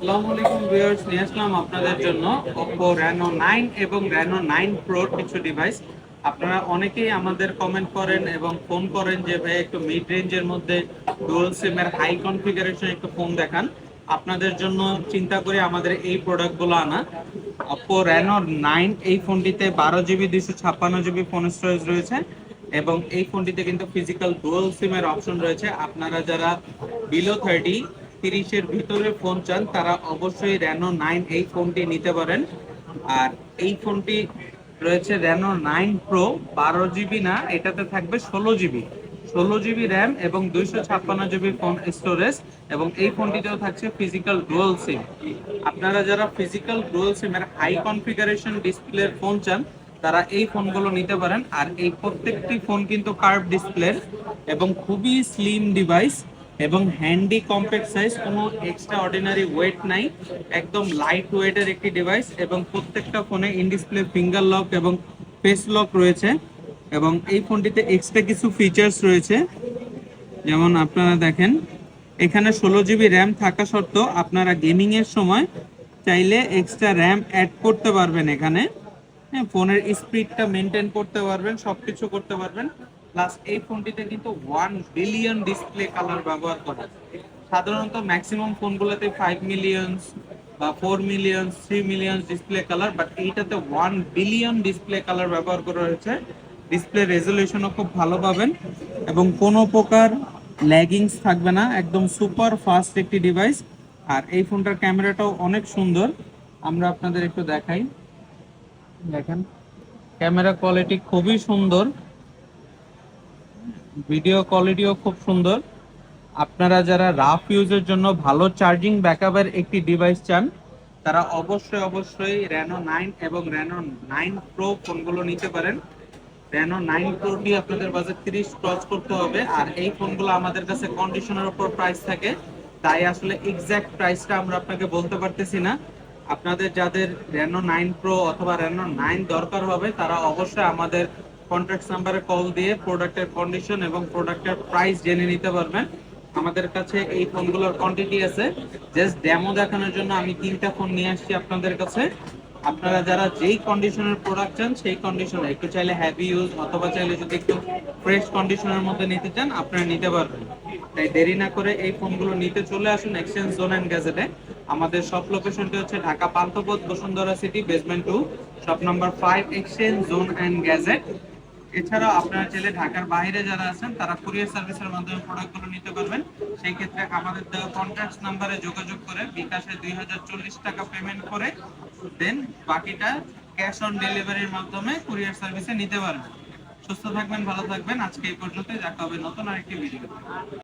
আসসালামু আলাইকুম ভিউয়ার্স, নিয়ে আসলাম আপনাদের জন্য Oppo Reno 9 এবং Reno 9 Pro কিছু ডিভাইস। আপনারা অনেকেই আমাদের কমেন্ট করেন এবং ফোন করেন যে ভাই একটু মিড রেঞ্জের মধ্যে ডুয়াল সিম এর হাই কনফিগারেশন একটু ফোন দেখান। আপনাদের জন্য চিন্তা করে আমাদের এই প্রোডাক্টগুলো আনা। Oppo Reno 9 এই ফোনটিতে 12 জিবি 256 জিবি ফোন স্টোরেজ রয়েছে এবং এই ফোনটিতে কিন্তু ফিজিক্যাল ডুয়াল সিম এর অপশন রয়েছে। আপনারা যারা বিলো 30-এর ভিতরে ফোন চান তারা অবশ্যই Reno 9 এই ফোনটি নিতে পারেন। আর এই ফোনটি রয়েছে Reno 9 Pro, 12 জিবি না, এটাতে থাকবে 16 জিবি, 16 জিবি র্যাম এবং 256 জিবি ফোন স্টোরেজ। এবং এই ফোনটিতেও থাকছে ফিজিক্যাল ডুয়াল সিম। আপনারা যারা ফিজিক্যাল ডুয়াল সিম এর হাই কনফিগারেশন ডিসপ্লের ফোন চান তারা এই ফোনগুলো নিতে পারেন। আর এই প্রত্যেকটি ফোন কিন্তু কার্ভ ডিসপ্লে এবং খুবই স্লিম ডিভাইস এবং হ্যান্ডি কম্প্যাক্ট সাইজ, কোনো এক্সট্রা অর্ডিনারি ওয়েট নাই, একদম লাইট ওয়েটের একটি ডিভাইস। এবং প্রত্যেকটা ফোনে ইন ডিসপ্লে ফিঙ্গার লক এবং ফেস লক রয়েছে। এবং এই ফোনটিতে এক্সট্রা কিছু ফিচার্স রয়েছে, যেমন আপনারা দেখেন এখানে 16 জিবি র্যাম থাকা সত্ত্বেও আপনারা গেমিং এর সময় চাইলে এক্সট্রা র্যাম অ্যাড করতে পারবেন এখানে। হ্যাঁ, ফোনের স্পিডটা মেনটেন করতে পারবেন, সবকিছু করতে পারবেন। প্লাস এই ফোনটিতে কিন্তু 1 বিলিয়ন ডিসপ্লে কালার ব্যবহার করা। সাধারণত ম্যাক্সিমাম ফোনগুলোতে 5 মিলিয়ন বা 4 million, 3 million display colour, but এইটাতে 1 বিলিয়ন ডিসপ্লে কালার ব্যবহার করা হয়েছে। ডিসপ্লে রেজলিউশনও খুব ভালো পাবেন এবং কোনো প্রকার ল্যাগিংস থাকবে না, একদম সুপার ফাস্ট একটি ডিভাইস। আর এই ফোনটার ক্যামেরাটাও অনেক সুন্দর, আমরা আপনাদের একটু দেখাই। দেখেন ক্যামেরা কোয়ালিটি খুবই সুন্দর, ভিডিও কোয়ালিটিও খুব সুন্দর। আপনারা যারা রাফ ইউজের জন্য ভালো চার্জিং ব্যাকআপের একটি ডিভাইস চান তারা অবশ্যই Reno 9 এবং Reno 9 Pro ফোনগুলো নিতে পারেন। Reno 9 Pro টি আপনাদের বাজেট 30 ক্রস করতে হবে। আর এই ফোনগুলো আমাদের কাছে কন্ডিশনের উপর প্রাইস থাকে, তাই আসলে এক্সাক্ট প্রাইসটা আমরা আপনাকে বলতে পারতেছি না। আপনাদের যাদের Reno 9 Pro অথবা Reno 9 দরকার হবে তারা অবশ্যই আমাদের কন্ট্যাক্ট নাম্বারে কল দিয়ে প্রোডাক্টের কন্ডিশন এবং প্রোডাক্টের প্রাইস জেনে নিতে পারবেন। আমাদের কাছে এই ফোনগুলোর কোয়ান্টিটি আছে, জাস্ট ডেমো দেখানোর জন্য আমি 3টা ফোন নিয়ে আসছি আপনাদের কাছে। আপনারা যারা যেই কন্ডিশনের প্রোডাক্ট চান সেই কন্ডিশনে, একটু চাইলে হ্যাভি ইউজ অথবা চাইলে যদি একটু ফ্রেশ কন্ডিশনের মধ্যে নিতে চান আপনারা নিতে পারবেন। তাই দেরি না করে এই ফোনগুলো নিতে চলে আসুন এক্সচেঞ্জ জোন অ্যান্ড গ্যাজেটে। আমাদের শপ লোকেশনটি হচ্ছে Dhaka Panthapath, Bashundhara city, basement 2, shop number 5, exchange zone and gadget. এছাড়াও আপনারা চাইলে ঢাকার বাইরে যারা আছেন তারা কুরিয়ার সার্ভিসের মাধ্যমে প্রোডাক্টগুলো নিতে পারবেন। সেই ক্ষেত্রে আমাদের দেওয়া কন্ট্যাক্ট নাম্বারে যোগাযোগ করে বিকাশে 2040 টাকা পেমেন্ট করে দেন বাকিটা ক্যাশ অন ডেলিভারির মাধ্যমে কুরিয়ার সার্ভিসে নিতে পারবেন। সুস্থ থাকবেন, ভালো থাকবেন। আজকে এই পর্যন্তই, দেখা হবে নতুন আরেকটি ভিডিও।